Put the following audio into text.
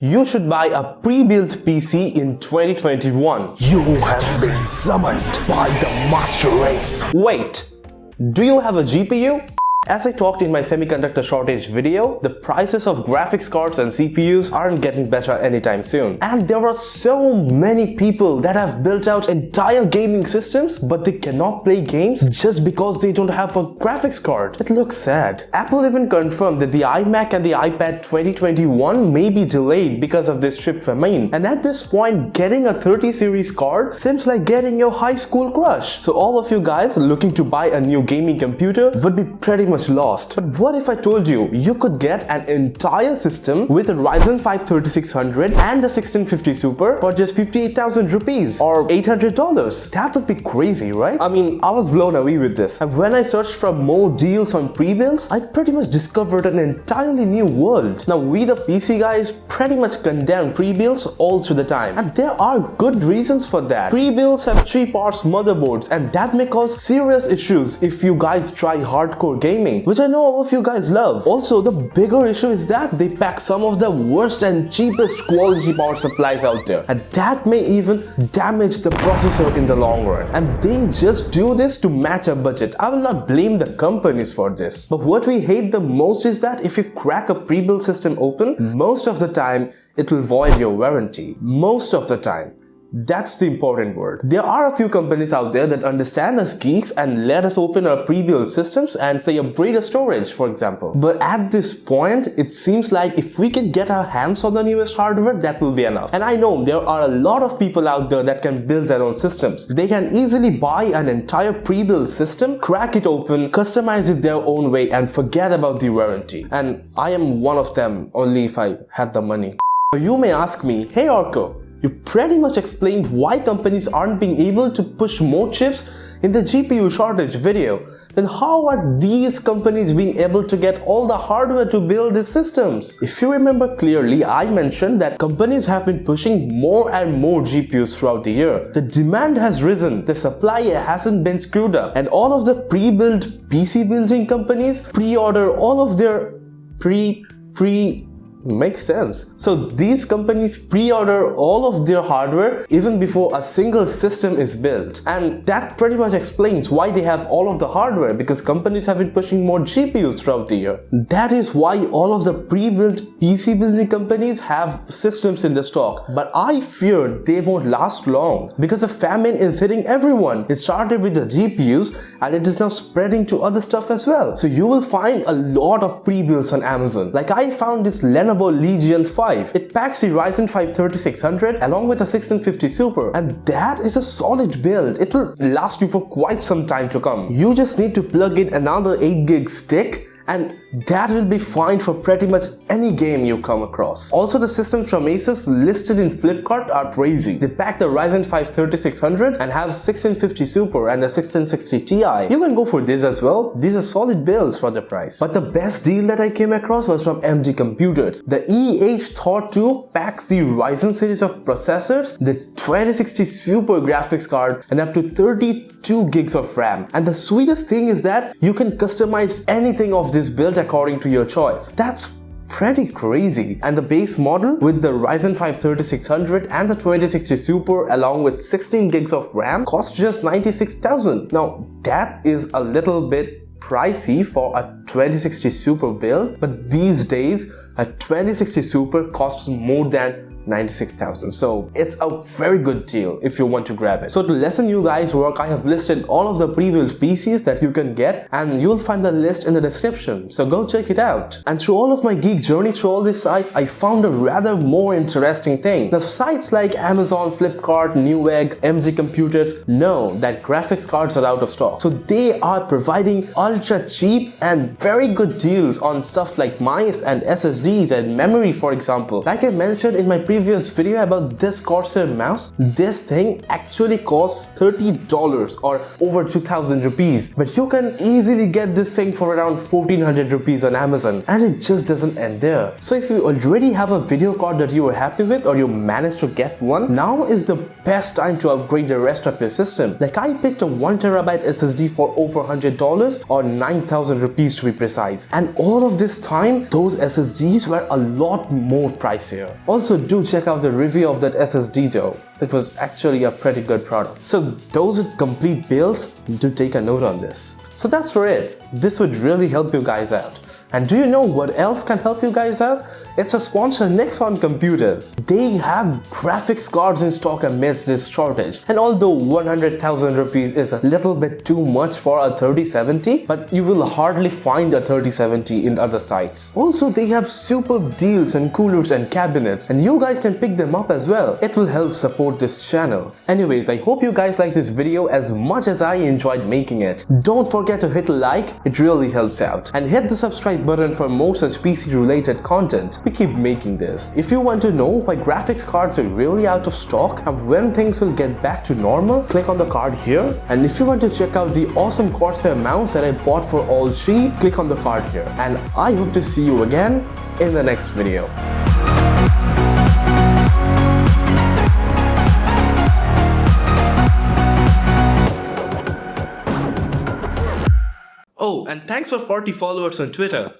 You should buy a pre-built PC in 2021. You have been summoned by the master race. Wait, do you have a GPU? As I talked in my semiconductor shortage video, the prices of graphics cards and CPUs aren't getting better anytime soon. And there are so many people that have built out entire gaming systems, but they cannot play games just because they don't have a graphics card. It looks sad. Apple even confirmed that the iMac and the iPad 2021 may be delayed because of this chip famine. And at this point, getting a 30 series card seems like getting your high school crush. So all of you guys looking to buy a new gaming computer would be pretty much lost. But what if I told you you could get an entire system with a Ryzen 5 3600 and a 1650 Super for just 58,000 rupees or $800? That would be crazy, right? I mean, I was blown away with this. And when I searched for more deals on pre-builds, I pretty much discovered an entirely new world. Now, we the PC guys pretty much condemn pre-builds all through the time. And there are good reasons for that. Pre-builds have cheap parts motherboards, and that may cause serious issues if you guys try hardcore gaming, which I know all of you guys love. Also, the bigger issue is that they pack some of the worst and cheapest quality power supplies out there, and that may even damage the processor in the long run. And they just do this to match a budget. I will not blame the companies for this. But what we hate the most is that if you crack a pre-built system open, most of the time it will void your warranty. Most of the time. That's the important word. There are a few companies out there that understand us geeks and let us open our pre-built systems and say upgrade a storage, for example. But at this point, it seems like if we can get our hands on the newest hardware, that will be enough. And I know there are a lot of people out there that can build their own systems. They can easily buy an entire pre-built system, crack it open, customize it their own way, and forget about the warranty. And I am one of them, only if I had the money. You may ask me, hey Orko, you pretty much explained why companies aren't being able to push more chips in the GPU shortage video. Then how are these companies being able to get all the hardware to build these systems? If you remember clearly, I mentioned that companies have been pushing more and more GPUs throughout the year. The demand has risen, the supply hasn't been screwed up, and all of the pre-built PC building companies pre-order all of their makes sense. So these companies pre-order all of their hardware even before a single system is built. And that pretty much explains why they have all of the hardware, because companies have been pushing more GPUs throughout the year. That is why all of the pre-built PC building companies have systems in the stock. But I fear they won't last long because the famine is hitting everyone. It started with the GPUs and it is now spreading to other stuff as well. So you will find a lot of pre-builds on Amazon. Like I found this Lenovo Legion 5. It packs the Ryzen 5 3600 along with a 1650 Super, and that is a solid build. It will last you for quite some time to come. You just need to plug in another 8 gig stick and that will be fine for pretty much any game you come across. Also, the systems from Asus listed in Flipkart are crazy. They pack the Ryzen 5 3600 and have 1650 Super and the 1660 Ti. You can go for this as well. These are solid builds for the price. But the best deal that I came across was from MD Computers. The EH Thor 2 packs the Ryzen series of processors, the 2060 Super graphics card, and up to 32 gigs of RAM. And the sweetest thing is that you can customize anything of this build according to your choice. That's pretty crazy. And the base model with the Ryzen 5 3600 and the 2060 Super along with 16 gigs of RAM costs just 96,000. Now that is a little bit pricey for a 2060 Super build, but these days a 2060 Super costs more than 96,000. So it's a very good deal if you want to grab it. So to lessen you guys work, I have listed all of the pre-built PCs that you can get, and you'll find the list in the description. So go check it out. And through all of my geek journey through all these sites, I found a rather more interesting thing. The sites like Amazon, Flipkart, Newegg, MG Computers know that graphics cards are out of stock. So they are providing ultra cheap and very good deals on stuff like mice and SSDs and memory, for example. Like I mentioned in my previous previous video about this Corsair mouse, this thing actually costs $30 or over 2000 rupees. But you can easily get this thing for around 1400 rupees on Amazon, and it just doesn't end there. So if you already have a video card that you are happy with, or you managed to get one, now is the best time to upgrade the rest of your system. Like I picked a 1TB SSD for over $100 or 9000 rupees to be precise. And all of this time, those SSDs were a lot more pricier. Also, do check out the review of that SSD though. It was actually a pretty good product. So those with complete builds, do take a note on this. So that's for it. This would really help you guys out. And do you know what else can help you guys out? It's a sponsor, Nexon Computers. They have graphics cards in stock amidst this shortage. And although 100,000 rupees is a little bit too much for a 3070, but you will hardly find a 3070 in other sites. Also, they have superb deals on coolers and cabinets, and you guys can pick them up as well. It will help support this channel. Anyways, I hope you guys like this video as much as I enjoyed making it. Don't forget to hit a like, it really helps out. And hit the subscribe button for more such PC related content. We keep making this. If you want to know why graphics cards are really out of stock and when things will get back to normal, click on the card here. And if you want to check out the awesome Corsair mouse that I bought for all cheap, click on the card here. And I hope to see you again in the next video. Oh, and thanks for 40 followers on Twitter.